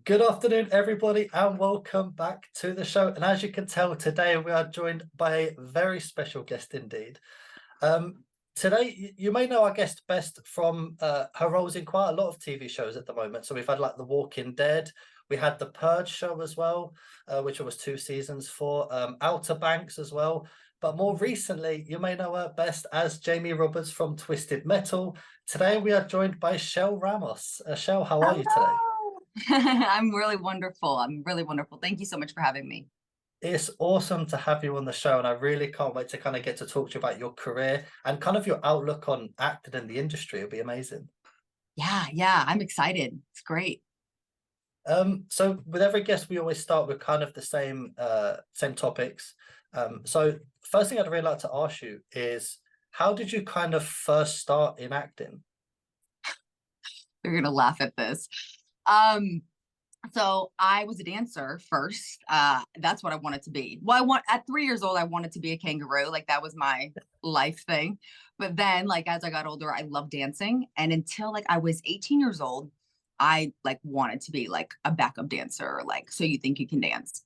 Good afternoon, everybody, and welcome back to the show. And as you can tell, today we are joined by a very special guest indeed. Today, you may know our guest best from her roles in quite a lot of TV shows at the moment. So we've had like The Walking Dead, we had the Purge show as well, which was 2 seasons for, Outer Banks as well. But more recently, you may know her best as Jamie Roberts from Twisted Metal. Today, we are joined by Chelle Ramos. Chelle, how are you today? Hello. I'm really wonderful. I'm really wonderful. Thank you so much for having me. It's awesome to have you on the show, and I really can't wait to kind of get to talk to you about your career and kind of your outlook on acting in the industry. It'll be amazing. Yeah, I'm excited. It's great. So with every guest, we always start with kind of the same topics. So first thing I'd really like to ask you is, how did you kind of first start in acting? You're gonna laugh at this. Um, so I was a dancer first. That's what I wanted to be. Well, I want at 3 years old, I wanted to be a kangaroo. Like that was my life thing. But then, like as I got older, I loved dancing. And until like I was 18 years old, I like wanted to be like a backup dancer, like so you think you can dance.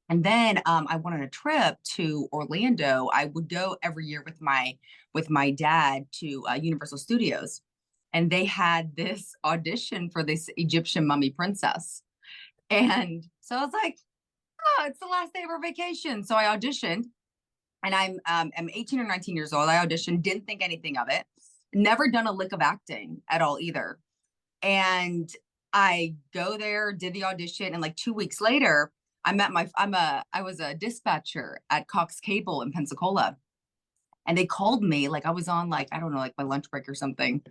And then I went on a trip to Orlando. I would go every year with my dad to Universal Studios, and they had this audition for this Egyptian mummy princess. And so I was like, oh, it's the last day of our vacation. So I auditioned, and I'm 18 or 19 years old. I auditioned, didn't think anything of it, never done a lick of acting at all either. And I go there, did the audition, and like 2 weeks later, I was a dispatcher at Cox Cable in Pensacola. And they called me, like I was on like, I don't know, like my lunch break or something.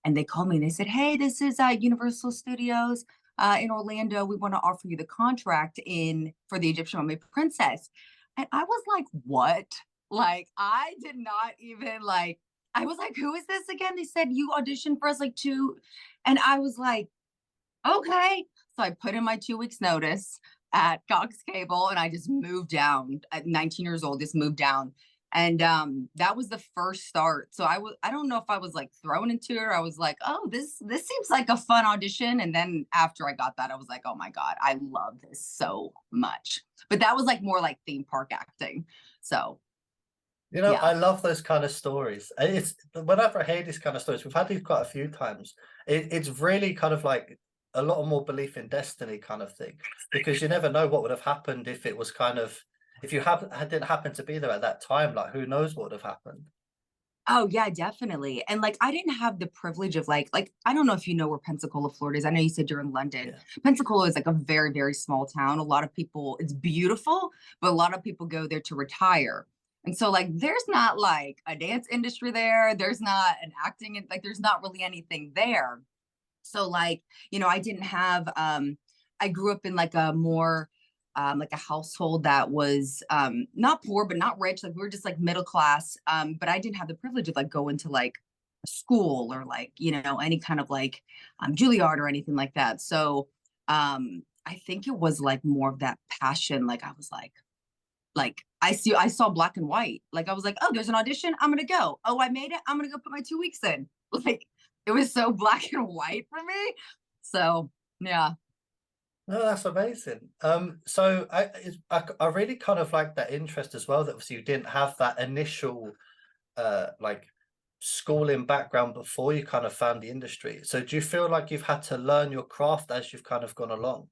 And they called me and they said, hey, this is Universal Studios in Orlando. We want to offer you the contract in for the Egyptian Mummy Princess. And I was like, what? Like, I did not even like, I was like, who is this again? They said, you auditioned for us like two. And I was like, okay. So I put in my 2 weeks notice at Cox Cable and I just moved down at 19 years old, just moved down. And that was the first start. So I don't know if I was like thrown into it or I was like, oh, this seems like a fun audition. And then after I got that, I was like, oh my God, I love this so much. But that was like more like theme park acting. So You know, yeah. I love those kind of stories. It's whenever I hear these kind of stories, we've had these quite a few times. It's really kind of like a lot more belief in destiny kind of thing, because you never know what would have happened if it was kind of if you didn't happen to be there at that time. Like, who knows what would have happened? Oh yeah, definitely. And like I didn't have the privilege of like I don't know if you know where Pensacola, Florida is. I know you said you're in London. Yeah. Pensacola is like a very, very small town. A lot of people, it's beautiful, but a lot of people go there to retire. And so like there's not like a dance industry there. There's not an acting like there's not really anything there. So like, I didn't have I grew up in like a more like a household that was not poor but not rich. Like we were just like middle class. But I didn't have the privilege of like going to like a school or like, any kind of like Juilliard or anything like that. So I think it was like more of that passion. Like I was like I saw black and white. Like I was like, oh, there's an audition. I'm gonna go. Oh, I made it. I'm gonna go put my 2 weeks in. Like it was so black and white for me. So yeah. No, that's amazing. So I really kind of like that interest as well. That obviously you didn't have that initial like schooling background before you kind of found the industry. So do you feel like you've had to learn your craft as you've kind of gone along?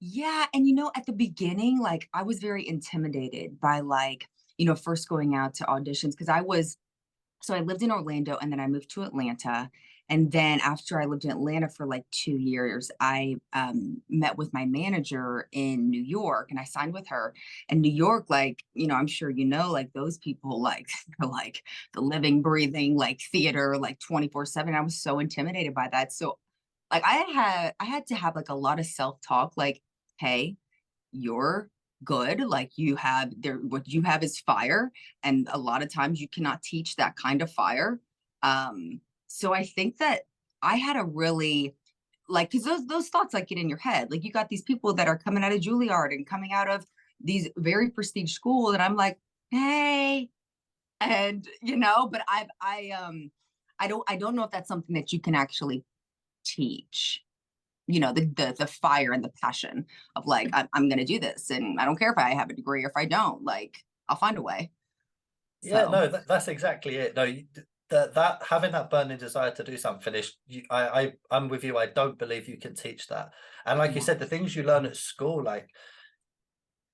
Yeah. And at the beginning, like I was very intimidated by like, first going out to auditions because so I lived in Orlando and then I moved to Atlanta. And then after I lived in Atlanta for like 2 years, I met with my manager in New York and I signed with her. And New York, like, I'm sure like those people like are like the living, breathing like theater, like 24/7. I was so intimidated by that. So like I had to have like a lot of self-talk, like, hey, you're good, like you have there what you have is fire, and a lot of times you cannot teach that kind of fire. So I think that I had a really like because those thoughts like get in your head, like you got these people that are coming out of Juilliard and coming out of these very prestige schools, and I'm like, hey, and but I don't know if that's something that you can actually teach. you know, the fire and the passion of like, I'm going to do this. And I don't care if I have a degree or if I don't, like, I'll find a way. Yeah, So, no, that's exactly it. No, that having that burning desire to do something is, I'm with you. I don't believe you can teach that. And like you yeah. said, the things you learn at school, like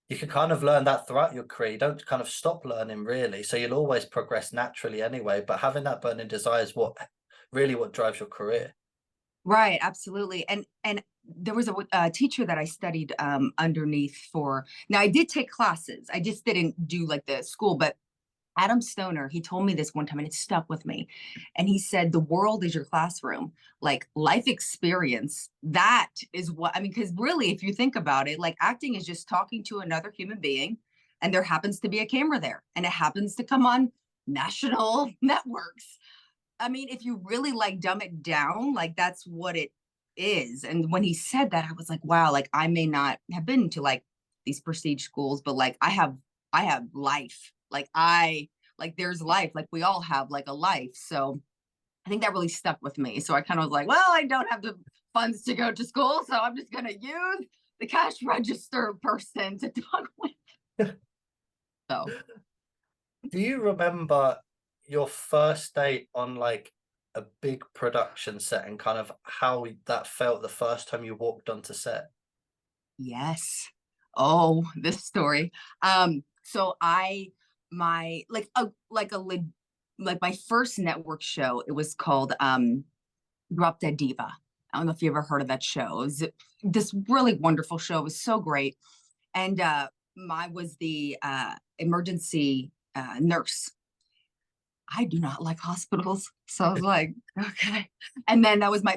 you can kind of learn that throughout your career. You don't kind of stop learning really. So you'll always progress naturally anyway. But having that burning desire is what drives your career. Right, absolutely. And there was a teacher that I studied underneath for. Now I did take classes. I just didn't do like the school, but Adam Stoner, he told me this one time and it stuck with me. And he said, the world is your classroom. Like life experience, that is what I mean, because really, if you think about it, like acting is just talking to another human being, and there happens to be a camera there, and it happens to come on national networks. I mean, if you really like dumb it down, like that's what it is. And when he said that, I was like, wow, like I may not have been to like these prestige schools, but like I have life. Like there's life, like we all have like a life. So I think that really stuck with me. So I kind of was like, well, I don't have the funds to go to school, so I'm just gonna use the cash register person to talk with. So Do you remember your first day on like a big production set and kind of how that felt the first time you walked onto set? yes. Oh, this story. So my like my first network show, it was called Drop Dead Diva. I don't know if you ever heard of that show. It was this really wonderful show. It was so great. And I was the emergency nurse. I do not like hospitals. So I was like, okay. And then that was my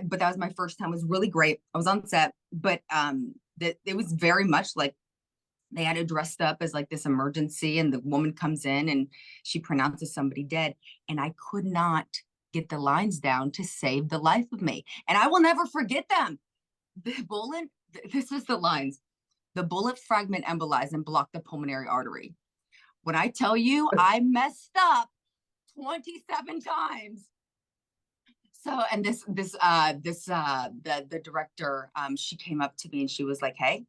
first time. It was really great. I was on set, but that it was very much like they had it dressed up as like this emergency, and the woman comes in and she pronounces somebody dead. And I could not get the lines down to save the life of me. And I will never forget them. The bullet, this is the lines. The bullet fragment embolized and blocked the pulmonary artery. When I tell you I messed up 27 times. So, and the director, she came up to me and she was like, hey,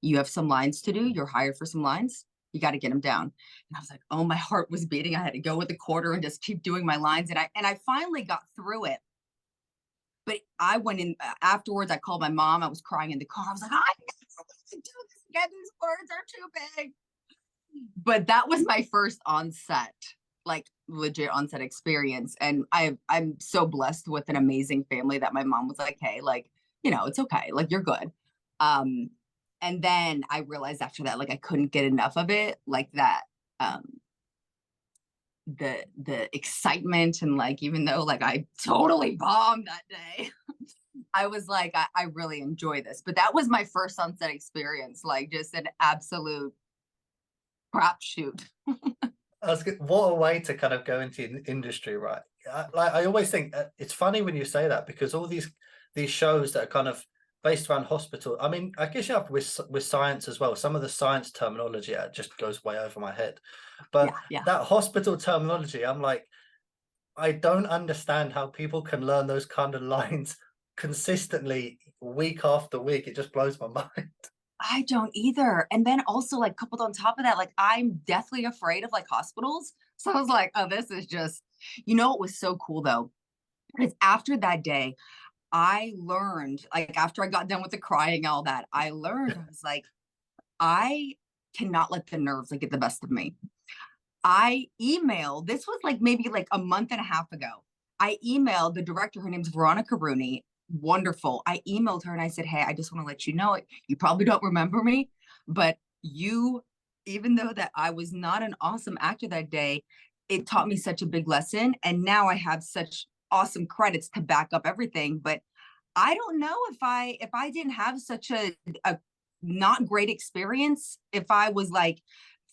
you have some lines to do. You're hired for some lines. You got to get them down. And I was like, oh, my heart was beating. I had to go with the quarter and just keep doing my lines. And I finally got through it. But I went in afterwards. I called my mom. I was crying in the car. I was like, I never want to do this again. These words are too big. But that was my first on-set, like legit on-set experience. And I'm so blessed with an amazing family that my mom was like, hey, like, you know, it's okay. Like, you're good. And then I realized after that, like, I couldn't get enough of it, like that, the excitement, and like, even though like I totally bombed that day, I was like, I really enjoy this. But that was my first on-set experience, like just an absolute crapshoot. What a way to kind of go into the industry, right? I always think it's funny when you say that, because all these shows that are kind of based around hospital. I mean, I guess you have with science as well. Some of the science terminology just goes way over my head, but Yeah. that hospital terminology, I'm like, I don't understand how people can learn those kind of lines consistently week after week. It just blows my mind. I don't either. And then also, like, coupled on top of that, like, I'm deathly afraid of like hospitals. So I was like, oh, this is just, you know, it was so cool though, because after that day, I learned, like, after I got done with the crying, all that, I learned, I was like, I cannot let the nerves like get the best of me. I emailed, this was like maybe like a month and a half ago. I emailed the director, her name's Veronica Rooney. Wonderful. I emailed her and I said, hey, I just want to let you know, you probably don't remember me, but you, even though that I was not an awesome actor that day, it taught me such a big lesson. And now I have such awesome credits to back up everything. But I don't know if I didn't have such a not great experience, if I was like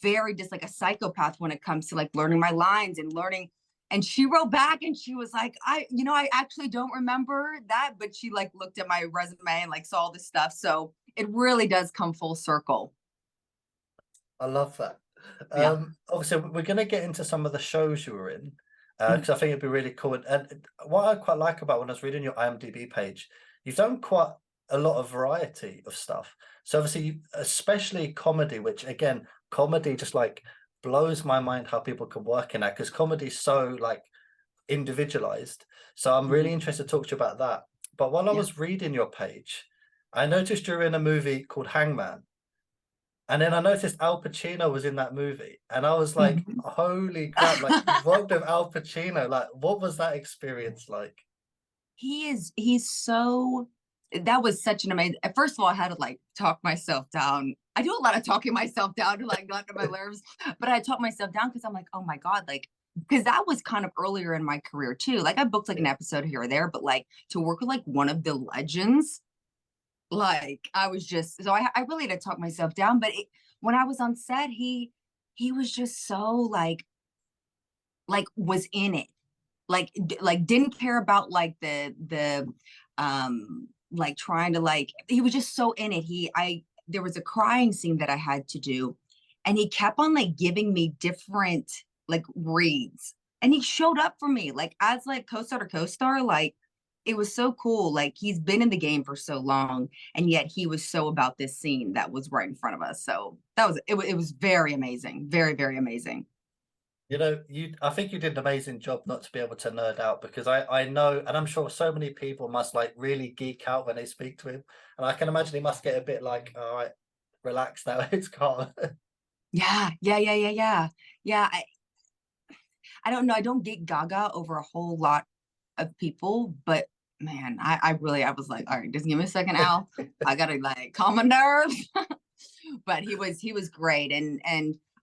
very just like a psychopath when it comes to like learning my lines and learning. And she wrote back and she was like, I actually don't remember that, but she like looked at my resume and like saw all this stuff. So it really does come full circle. I love that. Yeah. Obviously, we're going to get into some of the shows you were in, Mhm. because I think it'd be really cool. And what I quite like about when I was reading your IMDb page, you've done quite a lot of variety of stuff. So obviously, especially comedy, which again, comedy just like blows my mind how people can work in that, because comedy is so like individualized. So I'm really Mhm. interested to talk to you about that. But while I Yeah. was reading your page, I noticed you're in a movie called Hangman. And then I noticed Al Pacino was in that movie. And I was like, Mhm. holy crap, like you've worked with Al Pacino. Like, what was that experience like? He's so, that was such an amazing, first of all, I had to like talk myself down. I do a lot of talking myself down to like not to my nerves, but I talked myself down because I'm like, oh my God, like, because that was kind of earlier in my career too. Like I booked like an Yeah. episode here or there, but like to work with like one of the legends, like I was just, so I really had to talk myself down. But when I was on set, he was just so like was in it, like didn't care about like the like trying to like, he was just so in it. There was a crying scene that I had to do, and he kept on like giving me different like reads, and he showed up for me like as like co-star to co-star. Like it was so cool. Like he's been in the game for so long, and yet he was so about this scene that was right in front of us. So that was it, it was very amazing, very, very amazing. You know, I think you did an amazing job not to be able to nerd out, because I know, and I'm sure so many people must like really geek out when they speak to him. And I can imagine he must get a bit like, all right, relax now, it's calm. Yeah, yeah, yeah, yeah, yeah. Yeah, I don't know. I don't get gaga over a whole lot of people, but man, I really, I was like, all right, just give me a second, Al. I gotta like calm my nerves. But he was great. And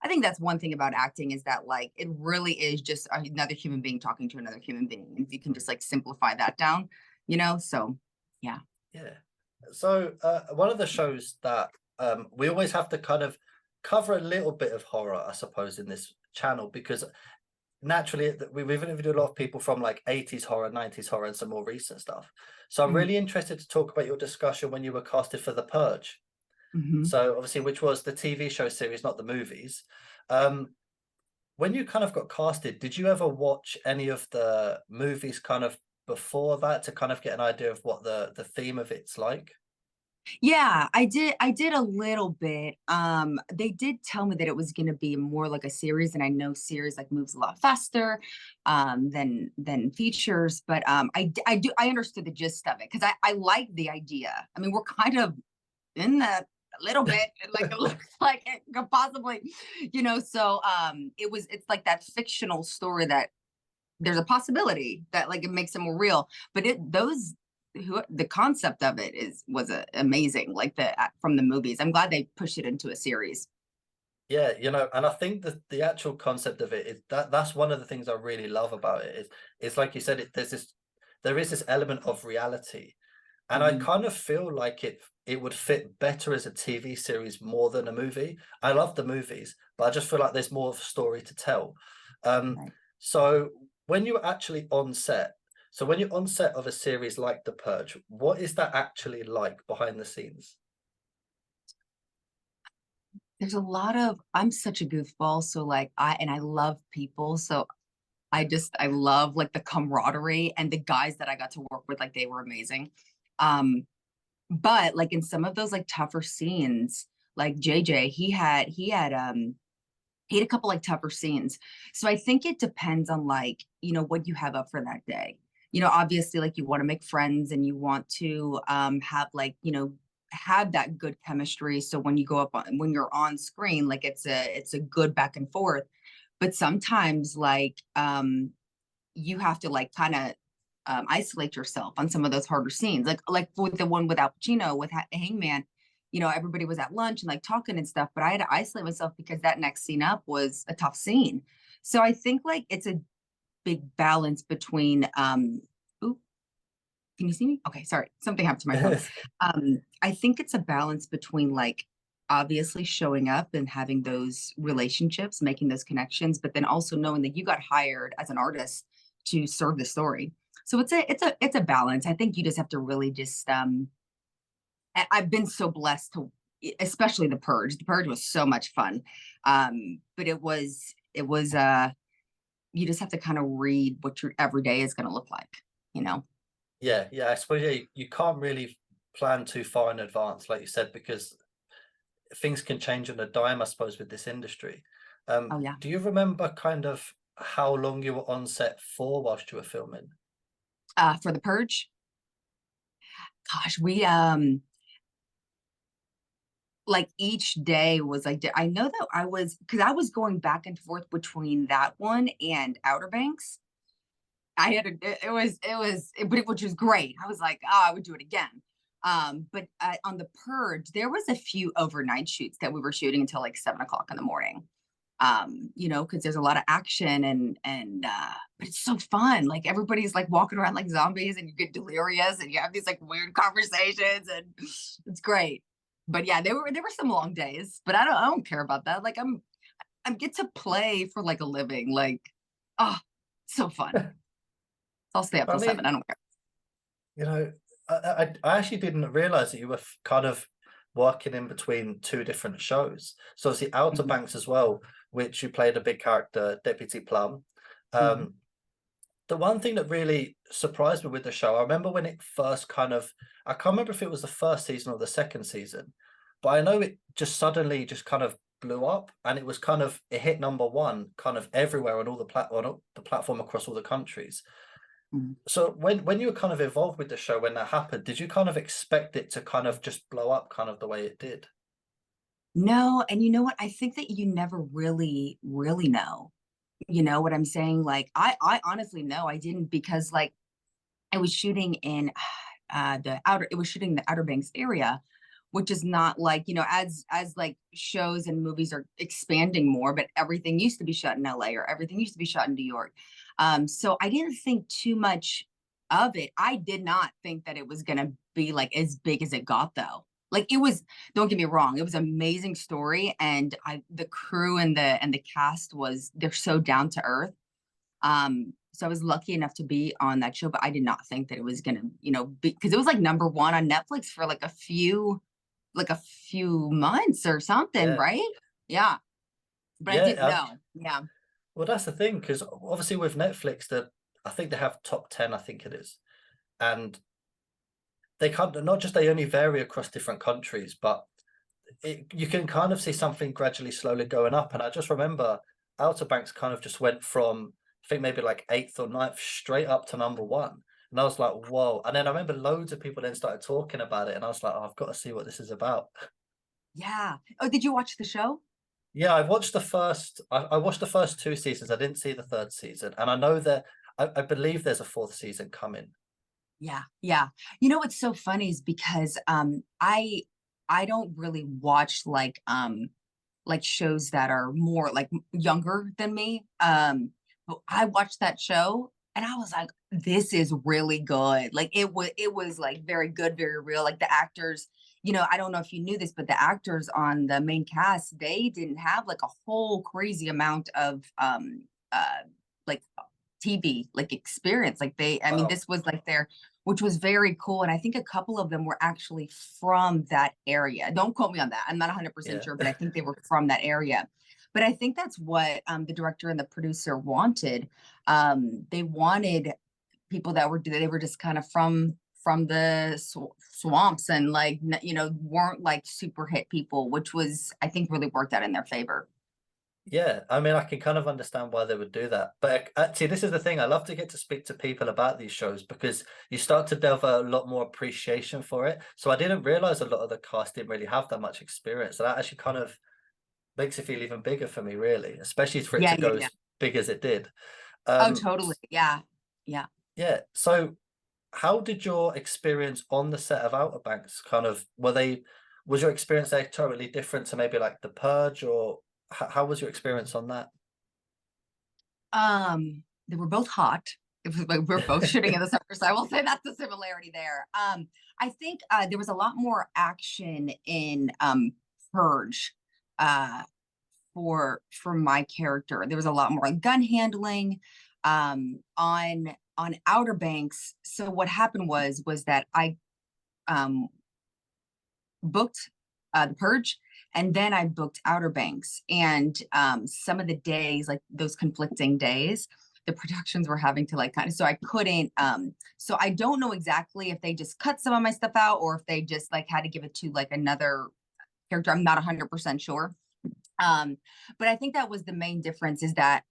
I think that's one thing about acting is that like it really is just another human being talking to another human being. And you can just like simplify that down, you know? So yeah. Yeah. So one of the shows that we always have to kind of cover a little bit of horror, I suppose, in this channel, because naturally we've interviewed a lot of people from like 80s horror, 90s horror, and some more recent stuff. So I'm Mm-hmm. really interested to talk about your discussion when you were casted for The Purge. So obviously, which was the TV show series, not the movies. Um, when you kind of got casted, did you ever watch any of the movies kind of before that to kind of get an idea of what the theme of it's like? Yeah, I did a little bit. They did tell me that it was gonna be more like a series, and I know series like moves a lot faster than features, but I understood the gist of it because I like the idea. I mean, we're kind of in that a little bit, like it looks like it could possibly, so it's like that fictional story that there's a possibility that like it makes it more real. But the concept of it was amazing, like from the movies. I'm glad they pushed it into a series. Yeah, and I think that the actual concept of it is that's one of the things I really love about it is it's like you said, there is this element of reality. And I Mhm. kind of feel like it would fit better as a TV series more than a movie. I love the movies, but I just feel like there's more of a story to tell. Um, Right. so when you're actually on set, so when you're on set of a series like The Purge, what is that actually like behind the scenes? There's a lot of, I'm such a goofball, so like I love people, so I love like the camaraderie, and the guys that I got to work with, like they were amazing. Um, but like in some of those like tougher scenes, like JJ, he had a couple like tougher scenes. So I think it depends on like, what you have up for that day. Obviously like you want to make friends and you want to have like, have that good chemistry. So when you go up when you're on screen, like it's a good back and forth. But sometimes like you have to like kind of isolate yourself on some of those harder scenes. Like with the one with Al Pacino with Hangman, everybody was at lunch and like talking and stuff, but I had to isolate myself because that next scene up was a tough scene. So I think like it's a big balance between ooh, can you see me? Okay, sorry. Something happened to my phone. I think it's a balance between like obviously showing up and having those relationships, making those connections, but then also knowing that you got hired as an artist to serve the story. So it's a balance. I think you just have to really just I've been so blessed to, especially the Purge. The Purge was so much fun. But it was you just have to kind of read what your everyday is going to look like, you know? Yeah, I suppose, yeah, you can't really plan too far in advance, like you said, because things can change on a dime, I suppose, with this industry. Oh yeah. Do you remember kind of how long you were on set for whilst you were filming? For the Purge, gosh, we like each day was like I know that I was, because I was going back and forth between that one and Outer Banks. I had which was great. I was like, oh, I would do it again. But on the Purge, there was a few overnight shoots that we were shooting until like 7 o'clock in the morning. Because there's a lot of action but it's so fun. Like everybody's like walking around like zombies, and you get delirious, and you have these like weird conversations, and it's great. But yeah, there were some long days, but I don't care about that. Like I get to play for like a living. Like, oh, so fun. I'll stay up till Funny, 7. I don't care. you know, I actually didn't realize that you were kind of working in between two different shows. So obviously Outer Mhm, Banks as well, which you played a big character, Deputy Plum. mhm. Um, the one thing that really surprised me with the show, I remember when it first kind of, I can't remember if it was the first season or the second season, but I know it just suddenly just kind of blew up, and it was kind of, it hit number one kind of everywhere on all on all the platform across all the countries. Mhm. So when you were kind of involved with the show when that happened, did you kind of expect it to kind of just blow up kind of the way it did? No, and you know what? I think that you never really, really know. You know what I'm saying? Like I honestly know I didn't, because like I was shooting in it was shooting the Outer Banks area, which is not like, as like shows and movies are expanding more, but everything used to be shot in LA, or everything used to be shot in New York. So I didn't think too much of it. I did not think that it was gonna be like as big as it got though. Like it was, don't get me wrong, it was an amazing story, and the crew and the cast they're so down to earth. So I was lucky enough to be on that show, but I did not think that it was gonna, because it was like number one on Netflix for like a few months or something, Yeah. right? Yeah. But I Yeah. didn't know. Yeah. Well, that's the thing, because obviously with Netflix, I think they have top 10, I think it is. And they can't, not just they only vary across different countries, but you can kind of see something gradually slowly going up. And I just remember Outer Banks kind of just went from, I think maybe like eighth or ninth straight up to number one. And I was like, whoa. And then I remember loads of people then started talking about it. And I was like, oh, I've got to see what this is about. Yeah. Oh, did you watch the show? Yeah, I watched the first two seasons. I didn't see the third season. And I know that I believe there's a fourth season coming. Yeah. Yeah. You know what's so funny is because I don't really watch like shows that are more like younger than me. But I watched that show and I was like, this is really good. Like it was like very good, very real. Like the actors, I don't know if you knew this, but the actors on the main cast, they didn't have like a whole crazy amount of like TV like experience. Like I mean, Wow. this was like their, which was very cool. And I think a couple of them were actually from that area. Don't quote me on that. I'm not 100% Yeah. sure, but I think they were from that area. But I think that's what the director and the producer wanted. They wanted people that they were just kind of from the swamps, and like weren't like super hit people, which was, I think, really worked out in their favor. Yeah, I mean, I can kind of understand why they would do that. But actually, this is the thing. I love to get to speak to people about these shows because you start to develop a lot more appreciation for it. So I didn't realize a lot of the cast didn't really have that much experience. So that actually kind of makes it feel even bigger for me, really, especially for it Yeah, to yeah, go yeah. as big as it did. Oh, Um, totally. Yeah, yeah. yeah. So how did your experience on the set of Outer Banks kind of, was your experience there totally different to maybe like The Purge, or how was your experience on that? They were both hot. It was like we're both shooting in the summer, so I will say that's the similarity there. I think there was a lot more action in Purge uh for my character. There was a lot more like gun handling on Outer Banks. So what happened was that I um booked the Purge, and then I booked Outer Banks. And some of the days, like those conflicting days, the productions were having to like kind of, so I couldn't, so I don't know exactly if they just cut some of my stuff out or if they just like had to give it to like another character. I'm not 100% sure. But I think that was the main difference, is that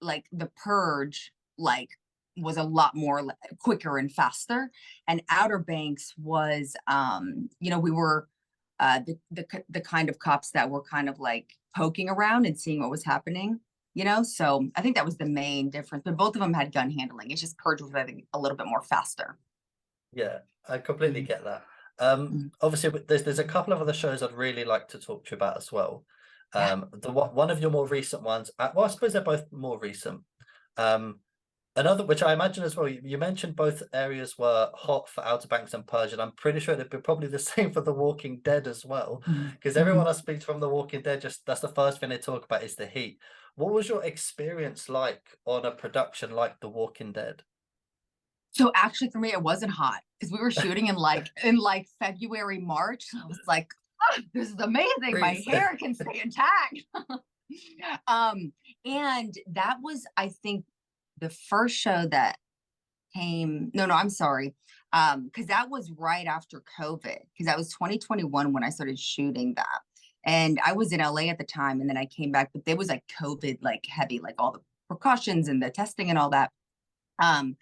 like the Purge like was a lot more quicker and faster, and Outer Banks was you know, we were the kind of cops that were kind of like poking around and seeing what was happening, you know. So I think that was the main difference, but both of them had gun handling. It's just Purge was, I think, a little bit more faster. Yeah, I completely Mhm. get that. Mhm. Obviously, there's a couple of other shows I'd really like to talk to you about as well. Yeah. One of your more recent ones, well, I suppose they're both more recent. Um, Another, which I imagine as well, you mentioned both areas were hot for Outer Banks and Purge, and I'm pretty sure it'd be probably the same for The Walking Dead as well. Mhm. Because Mhm. everyone I speak to from The Walking Dead, just that's the first thing they talk about is the heat. What was your experience like on a production like The Walking Dead? So actually for me, it wasn't hot because we were shooting in like February, March. I was like, "Ah, this is amazing. My Freeze. hair can stay intact." um, and that was, I think, the first show that came. No, I'm sorry. Because that was right after COVID, because that was 2021 when I started shooting that. And I was in LA at the time, and then I came back, but there was like COVID, like heavy, like all the precautions and the testing and all that. Um,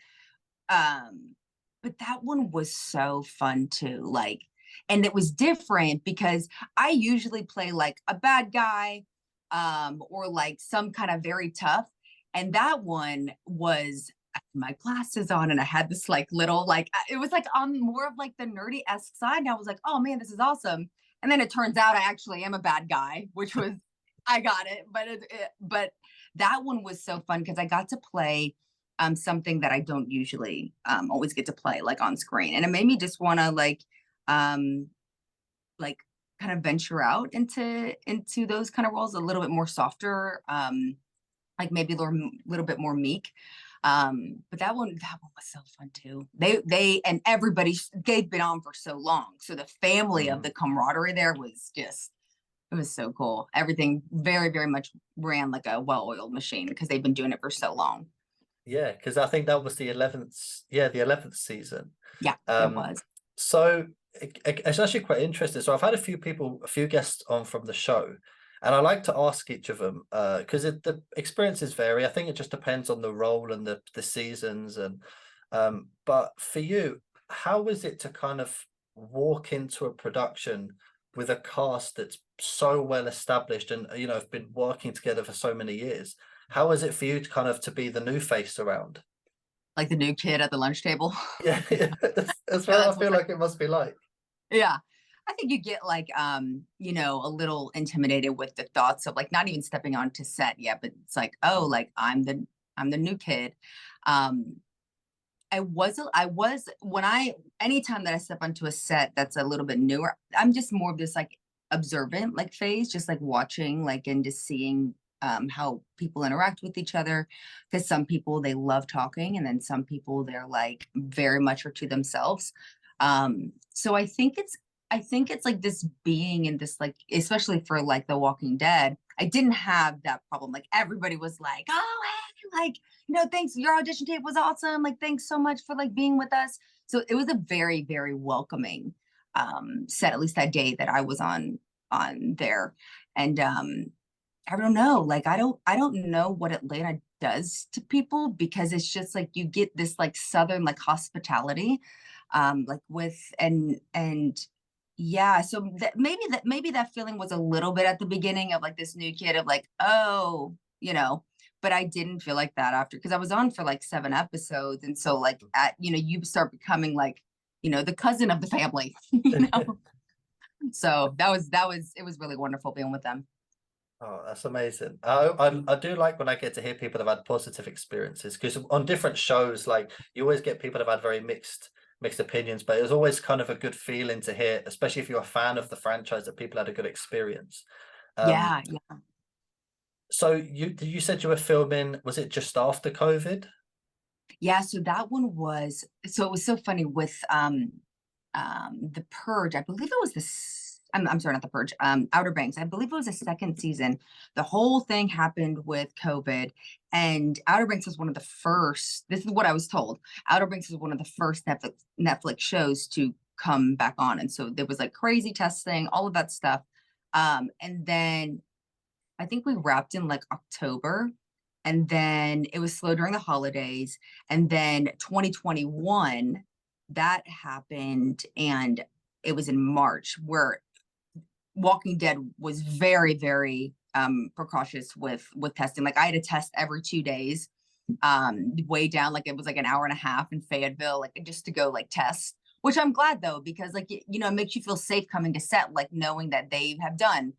um, but that one was so fun too. Like, and it was different because I usually play like a bad guy, or like some kind of very tough. And that one was, I had my glasses on and I had this like little, like, it was like on more of like the nerdy-esque side. And I was like, oh man, this is awesome. And then it turns out I actually am a bad guy, which was, I got it. But that one was so fun because I got to play something that I don't usually always get to play like on screen. And it made me just want to um like kind of venture out into those kind of roles, a little bit more softer, like maybe a little bit more meek. But that one was so fun too. They and everybody, they've been on for so long. So the family of Mhm. the camaraderie there was just, it was so cool. Everything very, very much ran like a well-oiled machine because they've been doing it for so long. Yeah, because I think that was the 11th, yeah, the 11th season. Yeah, it Um, was. so it's actually quite interesting. So I've had a few guests on from the show, and I like to ask each of them because the experiences vary. I think it just depends on the role and the seasons. And but for you, how is it to kind of walk into a production with a cast that's so well established and have been working together for so many years? How is it for you to kind of to be the new face around? Like the new kid at the lunch table. Yeah, yeah, that's Yeah, what I that's feel like it must be like. yeah. I think you get like you know, a little intimidated with the thoughts of like not even stepping onto set yet, but it's like, oh, like I'm the new kid. Um I was when I anytime that I step onto a set that's a little bit newer, I'm just more of this like observant like phase, just like watching like and just seeing how people interact with each other. Because some people they love talking, and then some people they're like very much are to themselves. So I think it's like this being in this like, especially for like The Walking Dead, I didn't have that problem. Like everybody was like, oh hey, like, you know, thanks, your audition tape was awesome, like thanks so much for like being with us. So it was a very, very welcoming set, at least that day that I was on there. And I don't know, like I don't know what Atlanta does to people, because it's just like you get this like southern like hospitality, like with and yeah. So maybe that feeling was a little bit at the beginning of like this new kid of like, oh, you know, but I didn't feel like that after, because I was on for like 7 episodes. And so like at, you know, you start becoming like, you know, the cousin of the family, you know. So that was it was really wonderful being with them. Oh, that's amazing. I do like when I get to hear people that have had positive experiences, because on different shows, like you always get people that have had very mixed opinions, but it's always kind of a good feeling to hear, especially if you're a fan of the franchise, that people had a good experience. Um, Yeah, yeah. so you said you were filming, was it just after COVID? Yeah, so that one was, so it was so funny with the Purge. I believe it was I'm sorry, not the Purge, Outer Banks. I believe it was a second season. The whole thing happened with COVID, and Outer Banks was one of the first. This is what I was told. Outer Banks was one of the first Netflix shows to come back on, and so there was like crazy testing, all of that stuff. And then I think we wrapped in like October, and then it was slow during the holidays, and then 2021 that happened, and it was in March where Walking Dead was very, very precautious with testing. Like I had to test every 2 days, way down, like it was like an hour and a half in Fayetteville, like just to go like test. Which I'm glad though, because like you know, it makes you feel safe coming to set, like knowing that they have done.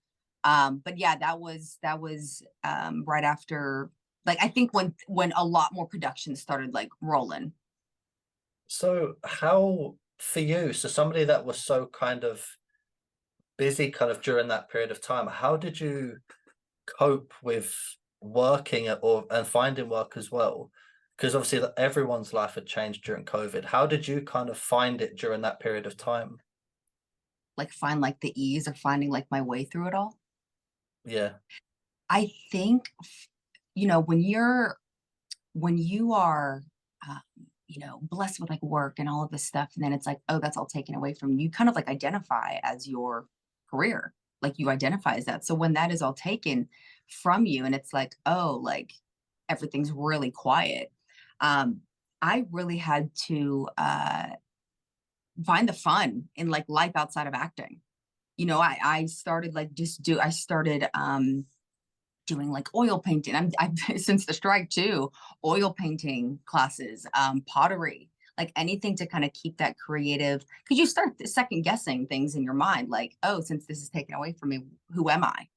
But yeah, that was right after, like I think when a lot more production started like rolling. So how for you, so somebody that was so kind of busy kind of during that period of time, how did you cope with working or and finding work as well? Because obviously everyone's life had changed during COVID. How did you kind of find it during that period of time? Like find like the ease of finding like my way through it all. Yeah. I think, you know, when you are, um, you know, blessed with like work and all of this stuff, and then it's like, oh, that's all taken away from you. You kind of like identify as your career, like you identify as that. So when that is all taken from you, and it's like, oh, like everything's really quiet. Um, I really had to find the fun in like life outside of acting. You know, I started like I started doing like oil painting. I've since the strike too, oil painting classes, pottery, like anything to kind of keep that creative, because you start second guessing things in your mind, like, oh, since this is taken away from me, who am I?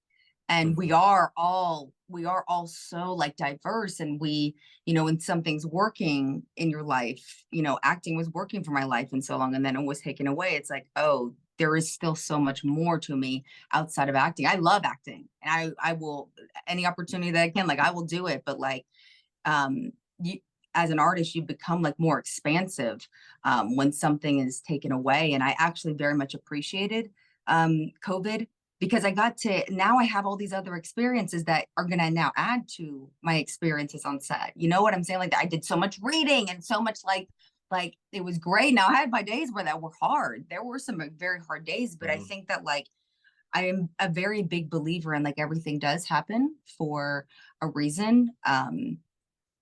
And Mhm. we are all so like diverse, and we, you know, when something's working in your life, you know, acting was working for my life and so long, and then it was taken away. It's like, oh, there is still so much more to me outside of acting. I love acting, and I will, any opportunity that I can, like I will do it. But like, you, as an artist, you become like more expansive when something is taken away. And I actually very much appreciated COVID, because I got to, now I have all these other experiences that are going to now add to my experiences on set. You know what I'm saying? Like I did so much reading and so much like it was great. Now I had my days where that were hard. There were some very hard days, but I Mhm. think that like I am a very big believer in like everything does happen for a reason. And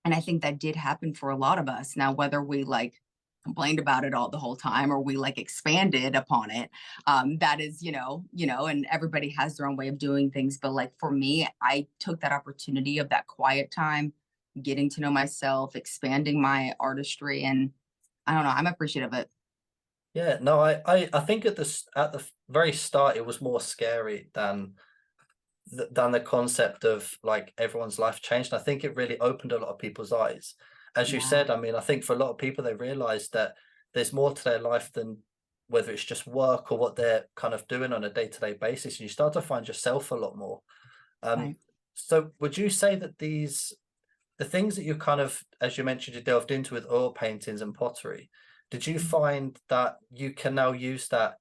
I think that did happen for a lot of us. Now, whether we like complained about it all the whole time or we like expanded upon it, that is, and everybody has their own way of doing things. But like for me, I took that opportunity of that quiet time, getting to know myself, expanding my artistry, and I don't know, I'm appreciative of it. Yeah, no, I think at the very start it was more scary than than the concept of like everyone's life changed. And I think it really opened a lot of people's eyes. As you Yeah, said, I mean, I think for a lot of people they realize that there's more to their life than whether it's just work or what they're kind of doing on a day-to-day basis. And you start to find yourself a lot more. Um, right. so would you say that the things that you kind of, as you mentioned, you delved into with oil paintings and pottery, did you Mhm. find that you can now use that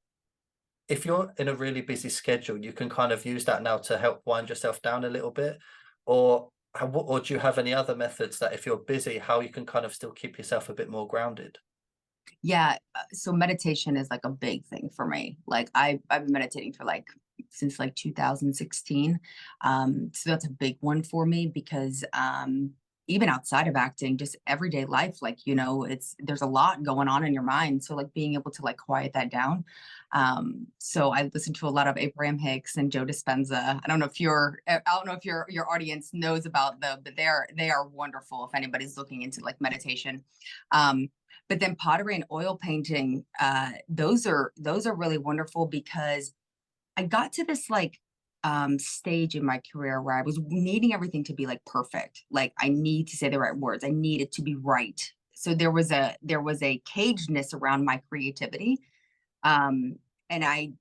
if you're in a really busy schedule, you can kind of use that now to help wind yourself down a little bit? Or or do you have any other methods that if you're busy, how you can kind of still keep yourself a bit more grounded? Yeah, so meditation is like a big thing for me. Like I've been meditating for like since like 2016. So that's a big one for me because even outside of acting, just everyday life, like, you know, there's a lot going on in your mind. So like being able to like quiet that down. So I listen to a lot of Abraham Hicks and Joe Dispenza. I don't know if your audience knows about them, but they are wonderful if anybody's looking into like meditation. Um, but then pottery and oil painting, those are really wonderful because I got to this like stage in my career where I was needing everything to be like perfect. Like I need to say the right words. I need it to be right. So there was a cagedness around my creativity. Um, and I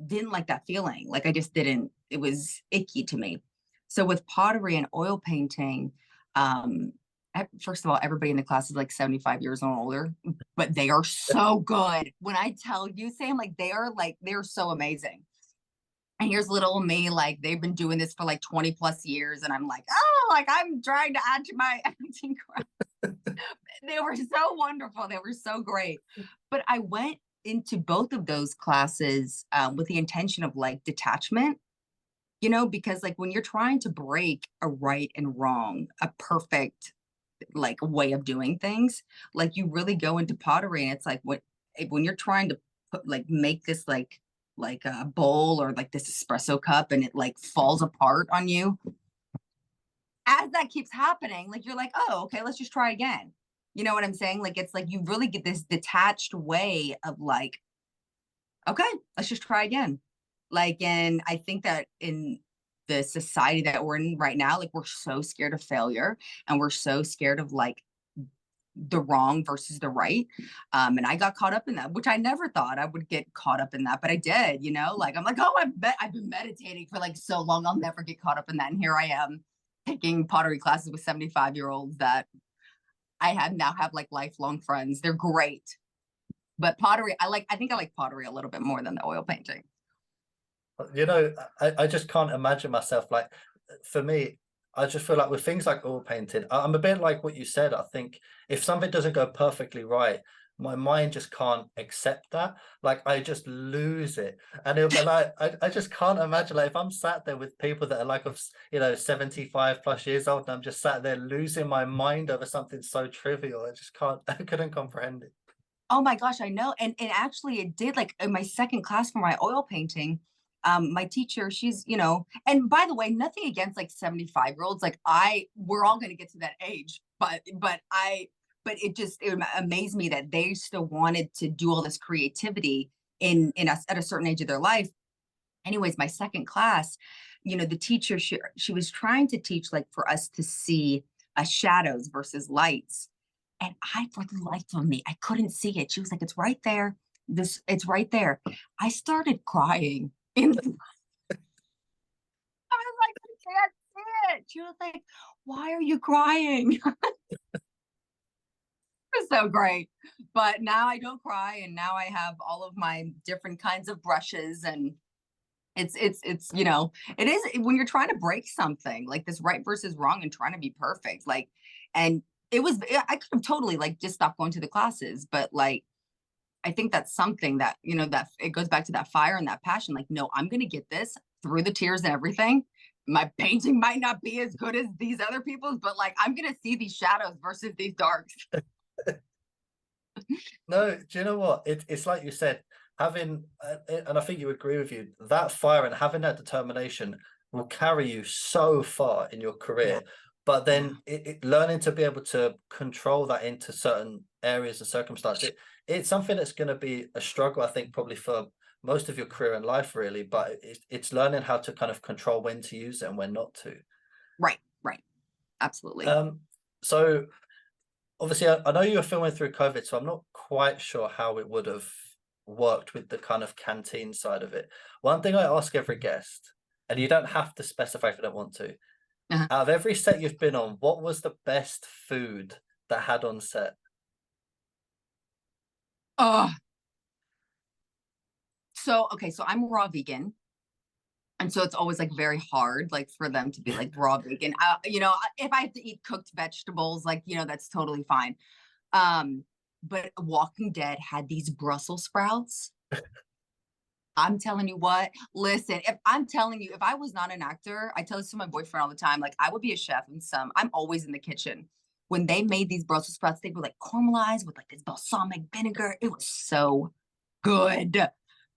didn't like that feeling. Like I just didn't, it was icky to me. So with pottery and oil painting, um, first of all, everybody in the class is like 75 years and older, but they are so good. When I tell you, Sam, like they are so amazing. And here's little old me, like they've been doing this for like 20 plus years. And I'm like, oh, like I'm trying to add to my acting craft. They were so wonderful. They were so great. But I went into both of those classes with the intention of like detachment, you know, because like when you're trying to break a right and wrong, a perfect like way of doing things, like you really go into pottery and it's like what when you're trying to put like make this like a bowl or like this espresso cup and it like falls apart on you, as that keeps happening, like you're like, oh, okay, let's just try again. You know what I'm saying? Like it's like you really get this detached way of like, okay, let's just try again. Like, and I think that in the society that we're in right now, like we're so scared of failure and we're so scared of like the wrong versus the right. And I got caught up in that, which I never thought I would get caught up in that, but I did, you know, like I'm like, oh, I've been meditating for like so long, I'll never get caught up in that. And here I am taking pottery classes with 75-year-olds that now have like lifelong friends. They're great. But pottery, I think I like pottery a little bit more than the oil painting. You know, I just can't imagine myself like, for me, I just feel like with things like oil painting, I'm a bit like what you said. I think if something doesn't go perfectly right, my mind just can't accept that. Like I just lose it. And it'll be like, I just can't imagine like if I'm sat there with people that are like of, you know, 75 plus years old and I'm just sat there losing my mind over something so trivial. I just can't, I couldn't comprehend it. Oh my gosh, I know. And actually it did like in my second class for my oil painting. My teacher, she's, you know, and by the way, nothing against like 75-year-olds. Like we're all gonna get to that age, but it amazed me that they still wanted to do all this creativity in us at a certain age of their life. Anyways, my second class, you know, the teacher, she was trying to teach like for us to see shadows versus lights. And I, for the life of me, I couldn't see it. She was like, it's right there. It's right there. I started crying. I was like, I can't see it. She was like, why are you crying? It was so great. But now I don't cry. And now I have all of my different kinds of brushes and it's you know, it is when you're trying to break something like this right versus wrong and trying to be perfect, like, and I could have totally like just stopped going to the classes, but like I think that's something that, you know, that it goes back to that fire and that passion, like no, I'm gonna get this through the tears and everything. My painting might not be as good as these other people's, but like I'm gonna see these shadows versus these darks. No, do you know what? It's like you said, having, and I think you agree with you, that fire and having that determination will carry you so far in your Yeah, career. But yeah, then learning to be able to control that into certain areas and circumstances, it's something that's going to be a struggle, I think, probably for most of your career and life, really. But it's learning how to kind of control when to use it and when not to. right, right, absolutely. Um, so obviously, I know you were filming through COVID, so I'm not quite sure how it would have worked with the kind of canteen side of it. One thing I ask every guest, and you don't have to specify if you don't want to, Uh-huh. out of every set you've been on, what was the best food that had on set? Oh, so okay, so I'm raw vegan. And so it's always like very hard, like for them to be like raw vegan. You know, if I have to eat cooked vegetables, like, you know, that's totally fine. But Walking Dead had these Brussels sprouts. I'm telling you what, listen, if I'm telling you, if I was not an actor, I tell this to my boyfriend all the time, like I would be a chef in some, I'm always in the kitchen. When they made these Brussels sprouts, they were like caramelized with like this balsamic vinegar. It was so good.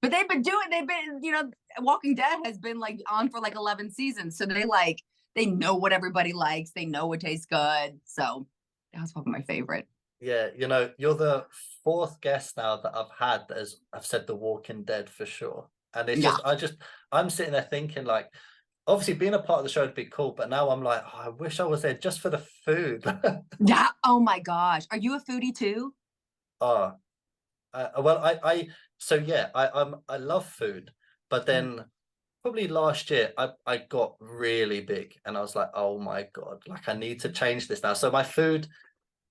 But they've been, you know, Walking Dead has been like on for like 11 seasons. So they know what everybody likes. They know what tastes good. So that was probably my favorite. Yeah, you know, you're the fourth guest now that I've had that has I've said The Walking Dead for sure. And it's Yeah. just I'm sitting there thinking like, obviously being a part of the show would be cool, but now I'm like, oh, I wish I was there just for the food. Yeah. Oh my gosh. Are you a foodie too? Oh, well, so yeah, I love food, but Mm. then probably last year I got really big and I was like, oh my God, like I need to change this now. So my food,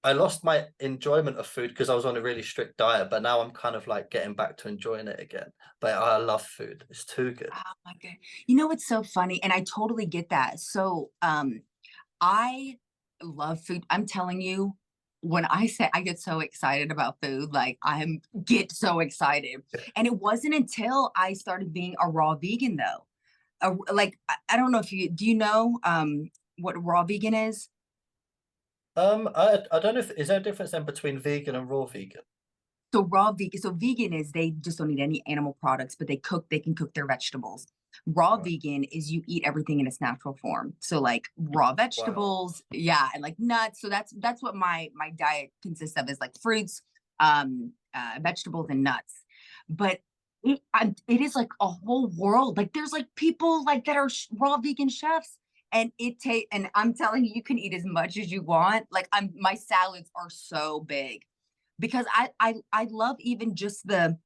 I lost my enjoyment of food because I was on a really strict diet, but now I'm kind of like getting back to enjoying it again. But I love food. It's too good. Oh my god. You know what's so funny? And I totally get that. So I love food. I'm telling you, when I say I get so excited about food, like get so excited. And it wasn't until I started being a raw vegan though. Like I don't know if you do you know what raw vegan is? I don't know if is there a difference then between vegan and raw vegan? So raw vegan, so vegan is they just don't eat any animal products, but they can cook their vegetables. Raw Right. vegan is you eat everything in its natural form. So like raw Wow. vegetables, yeah, and like nuts. So that's what my diet consists of is like fruits, vegetables and nuts. But it is like a whole world. Like there's like people like that are raw vegan chefs and and I'm telling you, you can eat as much as you want. Like my salads are so big because I love even just the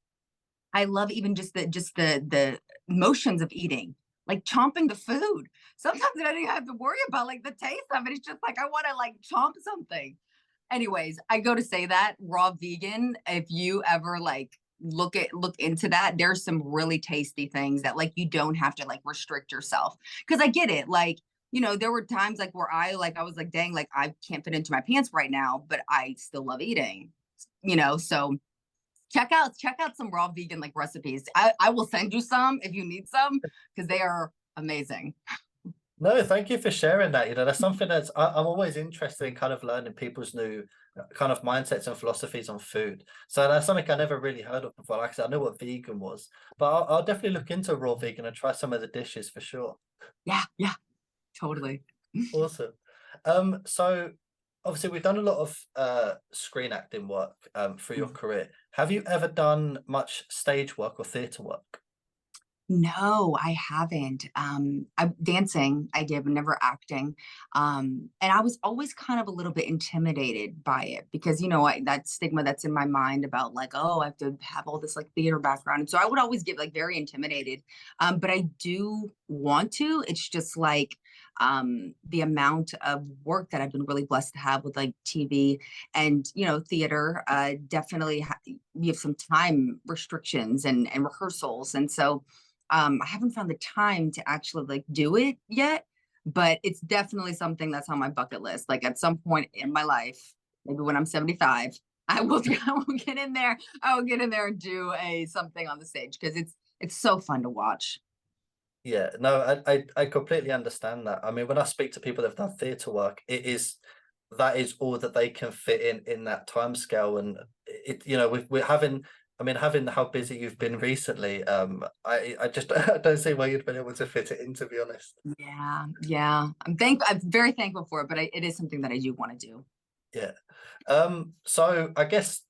I love even just the motions of eating, like chomping the food. Sometimes I don't even have to worry about like the taste of it. It's just like I want to like chomp something. Anyways, I go to say that raw vegan, if you ever like look into that, there's some really tasty things that like you don't have to like restrict yourself. Cause I get it. Like, you know, there were times like where I was like, dang, like I can't fit into my pants right now, but I still love eating, you know. So check out some raw vegan like recipes. I will send you some if you need some because they are amazing. No, thank you for sharing that. You know, that's something I'm always interested in kind of learning people's new kind of mindsets and philosophies on food. So that's something I never really heard of before. Like I said, I know what vegan was, but I'll definitely look into raw vegan and try some of the dishes for sure. Yeah, yeah, totally. Awesome. So obviously we've done a lot of screen acting work through your career. Have you ever done much stage work or theatre work? No, I haven't. I dancing, I did, but never acting. And I was always kind of a little bit intimidated by it because, you know, that stigma that's in my mind about like, oh, I have to have all this like theater background. And so I would always get like very intimidated. But I do want to. It's just like the amount of work that I've been really blessed to have with like TV and, you know, theater, definitely you have some time restrictions and rehearsals. And so I haven't found the time to actually like do it yet, but it's definitely something that's on my bucket list. Like at some point in my life, maybe when I'm 75, I will, I will get in there. I will get in there and do something on the stage because it's so fun to watch. Yeah, no, I completely understand that. I mean, when I speak to people that've done theatre work, that is all that they can fit in that time scale. And you know, we're having, I mean, having how busy you've been recently, I just I don't see where you'd been able to fit it in, to be honest. Yeah, yeah. I'm very thankful for it, but it is something that I do want to do. Yeah. So I guess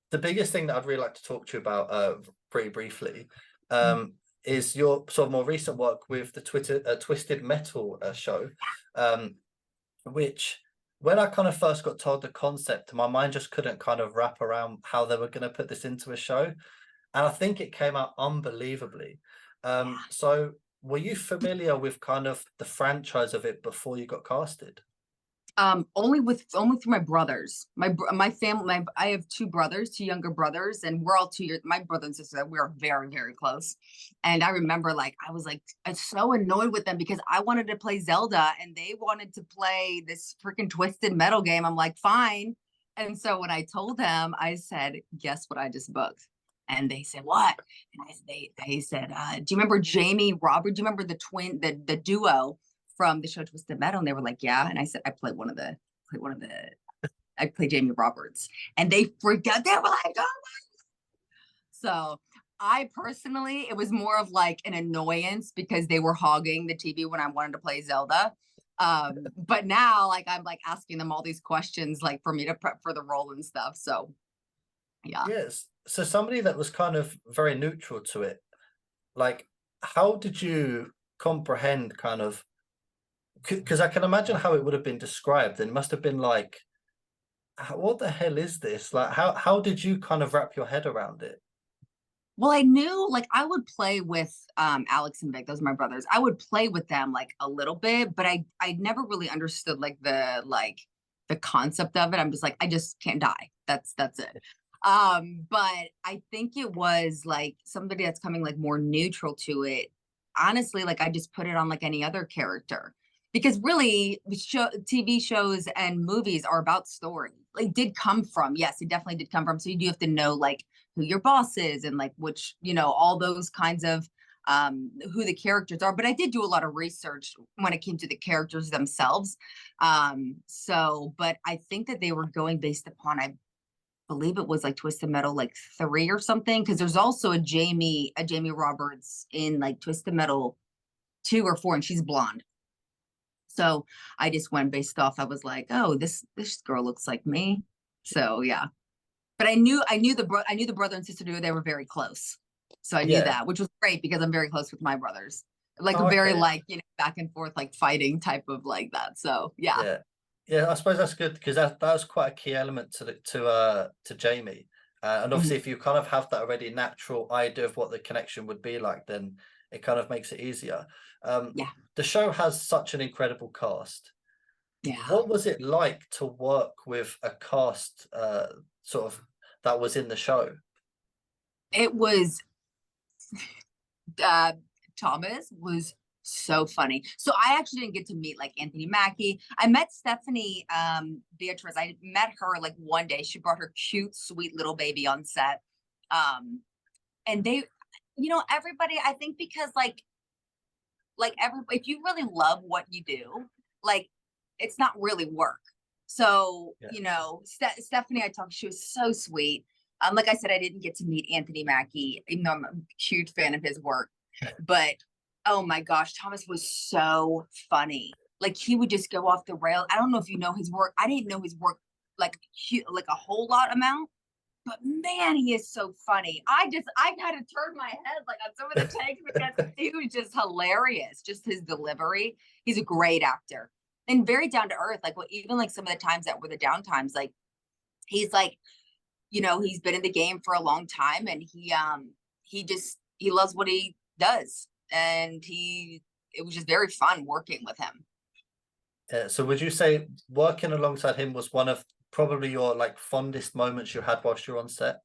the biggest thing that I'd really like to talk to you about, pretty briefly, Mm. is your sort of more recent work with the Twisted Metal show, um, which when I kind of first got told the concept, my mind just couldn't kind of wrap around how they were going to put this into a show, and I think it came out unbelievably. Yeah. So were you familiar with kind of the franchise of it before you got casted? Only through my brothers. My family. I have two brothers, two younger brothers, and we're all 2 years. My brother and sister, we're very very close. And I remember like I was like I was so annoyed with them because I wanted to play Zelda and they wanted to play this freaking Twisted Metal game. I'm like fine. And so when I told them, I said, "Guess what I just booked." And they said, "What?" And they said, "Do you remember Jamie Robert? Do you remember the duo from the show Twisted Metal?" And they were like, "Yeah." And I said, played one of the, I played Jamie Roberts. And they freaked out. They were like, "Oh." So I personally, it was more of like an annoyance because they were hogging the TV when I wanted to play Zelda. But now, like, I'm like asking them all these questions, like for me to prep for the role and stuff. So yeah. Yes. So somebody that was kind of very neutral to it, like, how did you comprehend kind of, because I can imagine how it would have been described, and it must have been like, What the hell is this?" Like, how did you kind of wrap your head around it? Well, I knew like I would play with Alex and Vic, those are my brothers. I would play with them like a little bit, but I never really understood like the like the concept of it. I'm just like, I just can't die. That's it. But I think it was like somebody that's coming like more neutral to it. Honestly, like I just put it on like any other character, because really TV shows and movies are about story. Like did come from, yes, it definitely did come from. So you do have to know like who your boss is and like which, you know, all those kinds of who the characters are. But I did do a lot of research when it came to the characters themselves. But I think that they were going based upon, I believe it was like Twisted Metal like 3 or something, because there's also a Jamie Roberts in like Twisted Metal 2 or 4, and she's blonde. So I just went based off, I was like, oh, this girl looks like me. So yeah. But I knew the brother and sister duo, they were very close. So I knew that, which was great because I'm very close with my brothers. Like very like, you know, back and forth, like fighting type of like that. So yeah. Yeah, I suppose that's good because that was quite a key element to Jamie. And obviously, if you kind of have that already natural idea of what the connection would be like, then it kind of makes it easier. The show has such an incredible cast. What was it like to work with a cast sort of that was in the show? It was Thomas was so funny. So I actually didn't get to meet like Anthony Mackie. I met Stephanie Beatrice. I met her like one day. She brought her cute, sweet little baby on set. And they, you know, everybody, I think because like everybody, if you really love what you do, like it's not really work. So, you know, Stephanie, I talked, she was so sweet. Like I said, I didn't get to meet Anthony Mackie, even though I'm a huge fan of his work. But oh my gosh, Thomas was so funny. Like he would just go off the rail. I don't know if you know his work. I didn't know his work like a whole lot amount, but man, he is so funny. I had to turn my head like on some of the takes because he was just hilarious. Just his delivery. He's a great actor and very down to earth. Like even like some of the times that were the down times, like he's like, you know, he's been in the game for a long time and he loves what he does. And it was just very fun working with him. So would you say working alongside him was one of probably your like fondest moments you had whilst you're on set?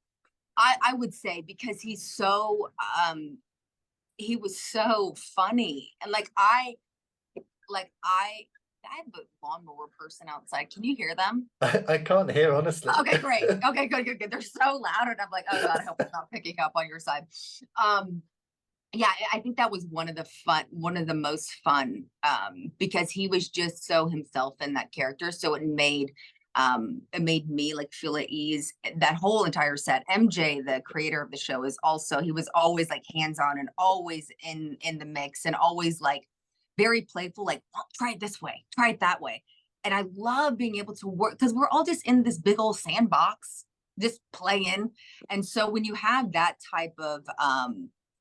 I would say because he's so he was so funny. And I have a lawnmower person outside. Can you hear them? I can't hear, honestly. Okay, great. Okay, good. They're so loud, and I'm like, oh God, I hope it's not picking up on your side. Yeah, I think that was one of the most fun, because he was just so himself in that character. So it made me like feel at ease. That whole entire set. MJ, the creator of the show, he was always like hands-on and always in the mix and always like very playful, like, well, try it this way, try it that way. And I love being able to work because we're all just in this big old sandbox, just playing. And so when you have that type of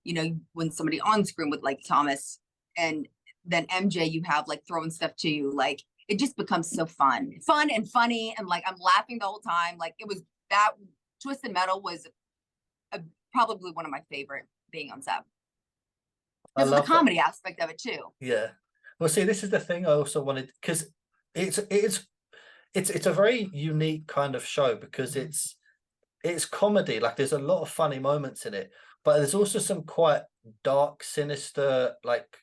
you know, when somebody on screen with like Thomas and then MJ, you have like throwing stuff to you, like it just becomes so fun and funny. And like, I'm laughing the whole time. Like it was that Twisted Metal was probably one of my favorite being on set. Because of the comedy aspect of it too. Yeah. Well, see, this is the thing I also wanted, because it's a very unique kind of show because it's comedy. Like there's a lot of funny moments in it, but there's also some quite dark, sinister, like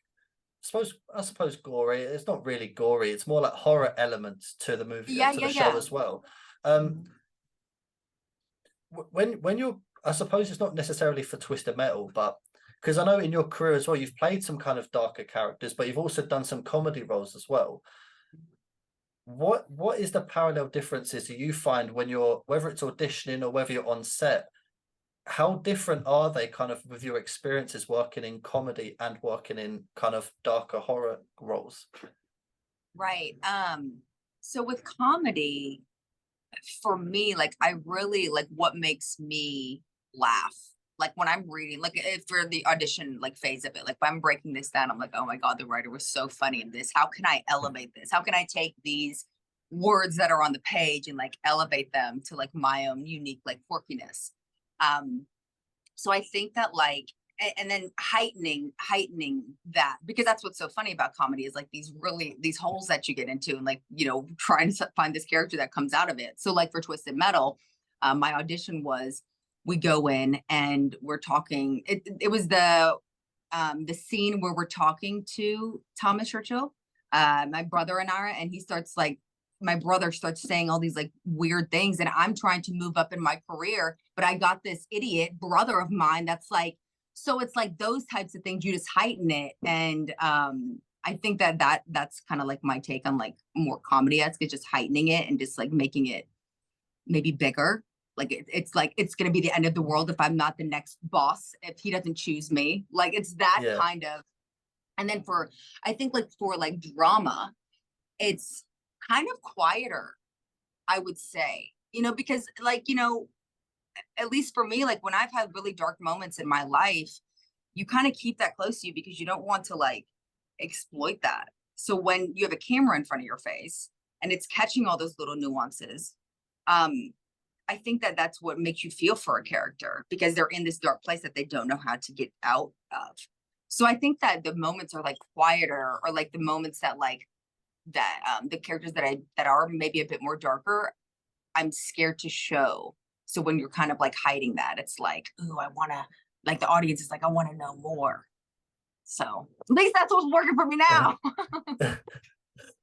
I suppose gory. It's not really gory. It's more like horror elements to the movie, to the show as well. When you're, I suppose it's not necessarily for Twisted Metal, but because I know in your career as well, you've played some kind of darker characters, but you've also done some comedy roles as well. What is the parallel differences that you find when you're, whether it's auditioning or whether you're on set? How different are they kind of with your experiences working in comedy and working in kind of darker horror roles? Right. So with comedy, for me, like I really like what makes me laugh. Like when I'm reading, like for the audition like phase of it, like if I'm breaking this down, I'm like, oh my God, the writer was so funny in this. How can I elevate this? How can I take these words that are on the page and like elevate them to like my own unique like quirkiness? So I think that like and then heightening that, because that's what's so funny about comedy is like these holes that you get into, and like, you know, trying to find this character that comes out of it. So like for Twisted Metal, my audition was, we go in and we're talking, it was the scene where we're talking to Thomas Churchill, my brother and I, and he starts like, my brother starts saying all these like weird things, and I'm trying to move up in my career, but I got this idiot brother of mine that's like, so it's like those types of things, you just heighten it. And I think that's kind of like my take on like more comedy. It's just heightening it and just like making it maybe bigger. Like it's like, it's going to be the end of the world if I'm not the next boss, if he doesn't choose me. Like it's that kind of. And then I think like for like drama, it's kind of quieter, I would say, you know, because like, you know, at least for me, like when I've had really dark moments in my life, you kind of keep that close to you because you don't want to like exploit that. So when you have a camera in front of your face and it's catching all those little nuances, I think that's what makes you feel for a character, because they're in this dark place that they don't know how to get out of. So I think that the moments are like quieter, or like the moments that like that the characters that are maybe a bit more darker, I'm scared to show. So when you're kind of like hiding that, it's like, ooh, I want to, like the audience is like, I want to know more. So at least that's what's working for me now.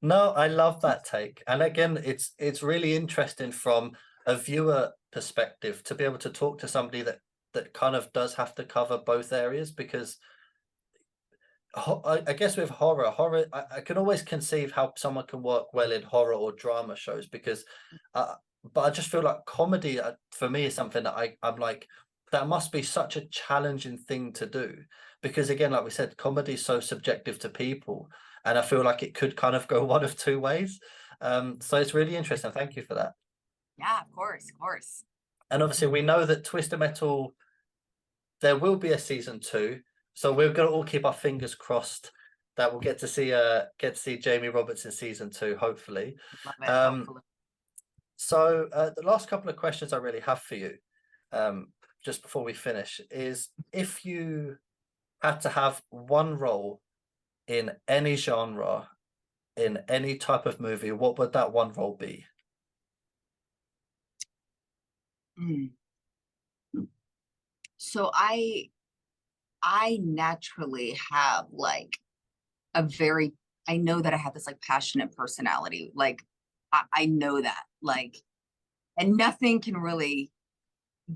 No, I love that take. And again, it's really interesting from a viewer perspective to be able to talk to somebody that kind of does have to cover both areas, because I guess with horror, I can always conceive how someone can work well in horror or drama shows, because but I just feel like comedy for me is something that I'm like, that must be such a challenging thing to do, because again, like we said, comedy is so subjective to people, and I feel like it could kind of go one of two ways. So it's really interesting. Thank you for that. Yeah, of course. And obviously we know that Twisted Metal, there will be a season 2. So we're gonna all keep our fingers crossed that we'll get to see Jamie Roberts in season 2, hopefully. Love it, hopefully. So the last couple of questions I really have for you, just before we finish, is if you had to have one role in any genre, in any type of movie, what would that one role be? So I naturally have like I know that I have this like passionate personality. Like I know that, like, and nothing can really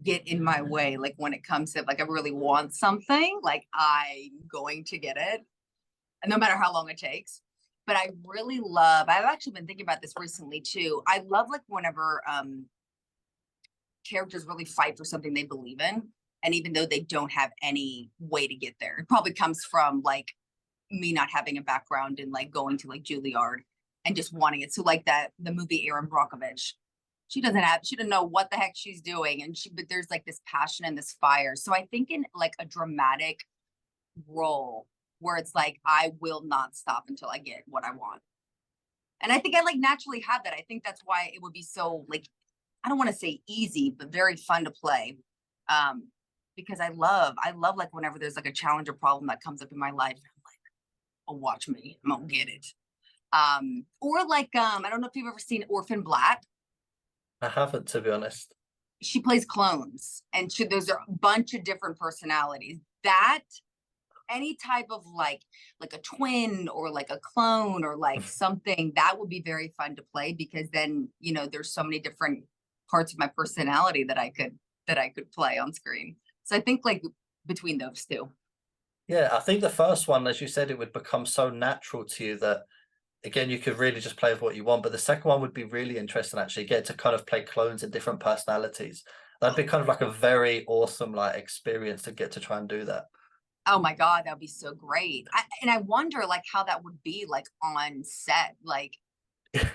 get in my way. Like when it comes to like, I really want something, like I'm going to get it, and no matter how long it takes. But I really love, I've actually been thinking about this recently too. I love like whenever characters really fight for something they believe in. And even though they don't have any way to get there, it probably comes from like me not having a background in like going to like Juilliard and just wanting it. So like the movie Erin Brockovich, she doesn't know what the heck she's doing. But there's like this passion and this fire. So I think in like a dramatic role where it's like, I will not stop until I get what I want. And I think I like naturally have that. I think that's why it would be so like, I don't want to say easy, but very fun to play. Because I love like whenever there's like a challenge or problem that comes up in my life, I'm like, oh, watch me, I'm gonna get it. Or like, I don't know if you've ever seen Orphan Black. I haven't, to be honest. She plays clones, and those are a bunch of different personalities. That any type of like a twin or like a clone or like something, that would be very fun to play, because then, you know, there's so many different parts of my personality that I could play on screen. So I think like between those two. Yeah, I think the first one, as you said, it would become so natural to you that, again, you could really just play with what you want. But the second one would be really interesting, actually, get to kind of play clones in different personalities. That'd be kind of like a very awesome like experience to get to try and do that. Oh my God, that would be so great. And I wonder like how that would be like on set, like,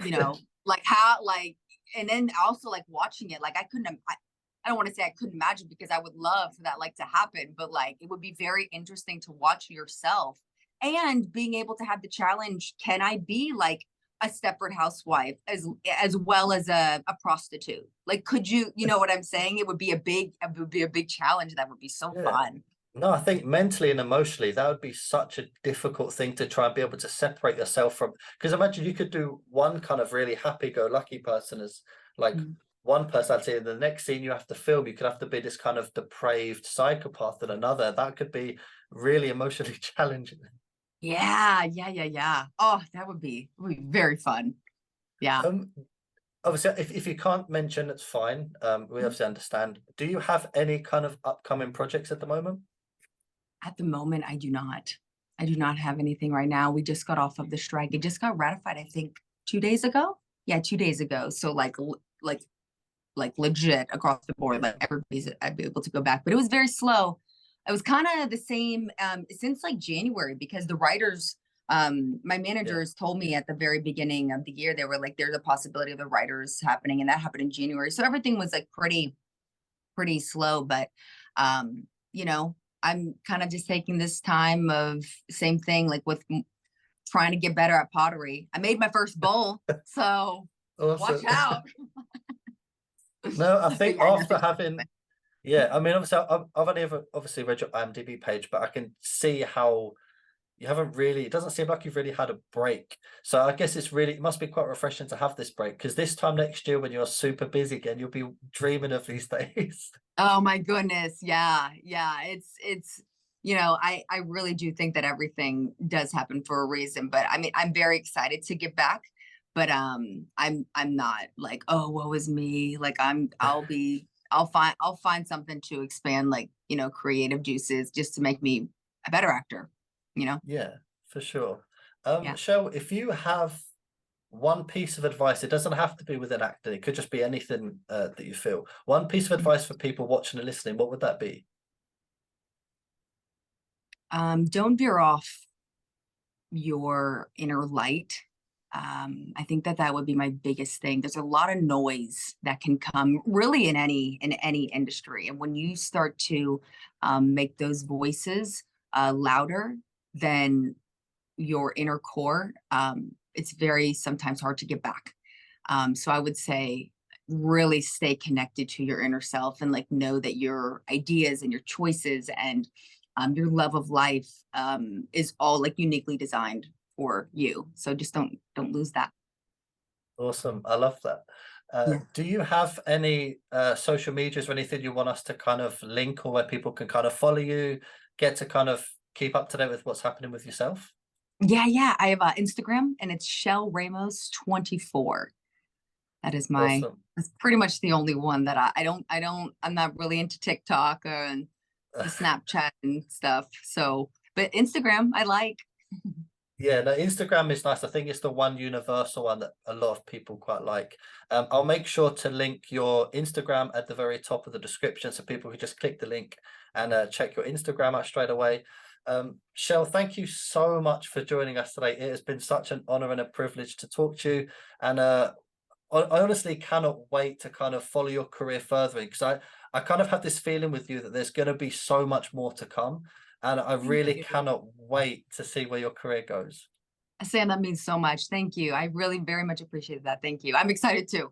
you know, like how, like, and then also like watching it, like I don't want to say I couldn't imagine, because I would love for that like to happen, but like it would be very interesting to watch yourself and being able to have the challenge. Can I be like a Stepford housewife as well as a prostitute? Like, could you know what I'm saying? It would be a big challenge. That would be so Yeah. fun. No, I think mentally and emotionally, that would be such a difficult thing to try and be able to separate yourself from. Because imagine you could do one kind of really happy-go-lucky person as like Mm. one personality, and the next scene you have to film, you could have to be this kind of depraved psychopath in another. That could be really emotionally challenging. Yeah. Oh, that would be very fun. Yeah. Um, Obviously, if you can't mention, it's fine. We Mhm. obviously understand. Do you have any kind of upcoming projects at the moment? At the moment, I do not. I do not have anything right now. We just got off of the strike. It just got ratified, I think, 2 days ago. Yeah, 2 days ago. So like legit across the board, Yeah, like everybody's I'd be able to go back. But it was very slow. It was kind of the same since like January because the writers, my yeah, managers told me at the very beginning of the year, they were like, there's a possibility of the writers happening, and that happened in January. So everything was like pretty slow. But you know, I'm kind of just taking this time of same thing, like with trying to get better at pottery. I made my first bowl, so watch awesome. out. No, I But think yeah, after nothing. having, yeah, I mean, obviously, I've only ever obviously read your IMDb page, but I can see how you haven't really, it doesn't seem like you've really had a break. So I guess it must be quite refreshing to have this break because this time next year when you're super busy again, you'll be dreaming of these days. Oh my goodness. Yeah. It's I really do think that everything does happen for a reason. But I mean, I'm very excited to get back. But I'm not like, oh, woe is me. Like I'll find something to expand, like, creative juices just to make me a better actor, you know? Yeah, for sure. Yeah. Shell, if you have one piece of advice, it doesn't have to be within acting, it could just be anything that you feel. One piece of advice for people watching and listening, what would that be? Don't veer off your inner light. I think that that would be my biggest thing. There's a lot of noise that can come really in any industry, and when you start to make those voices louder than your inner core, it's very sometimes hard to get back. So I would say really stay connected to your inner self and like know that your ideas and your choices and your love of life is all like uniquely designed for you. So just don't lose that. Awesome. I love that. Yeah. Do you have any social medias or anything you want us to kind of link or where people can kind of follow you, get to kind of keep up to date with what's happening with yourself? Yeah. I have Instagram, and it's Chelle Ramos 24. That is Awesome. that's pretty much the only one that I'm not really into TikTok and the Snapchat and stuff. So, but Instagram I like. Yeah, no, Instagram is nice. I think it's the one universal one that a lot of people quite like. I'll make sure to link your Instagram at the very top of the description so people can just click the link and check your Instagram out straight away. Shell, thank you so much for joining us today. It has been such an honor and a privilege to talk to you. And I honestly cannot wait to kind of follow your career further because I kind of have this feeling with you that there's going to be so much more to come. And I Thank really you. cannot wait to see where your career goes. Sam, that means so much. Thank you. I really very much appreciate that. Thank you. I'm excited too.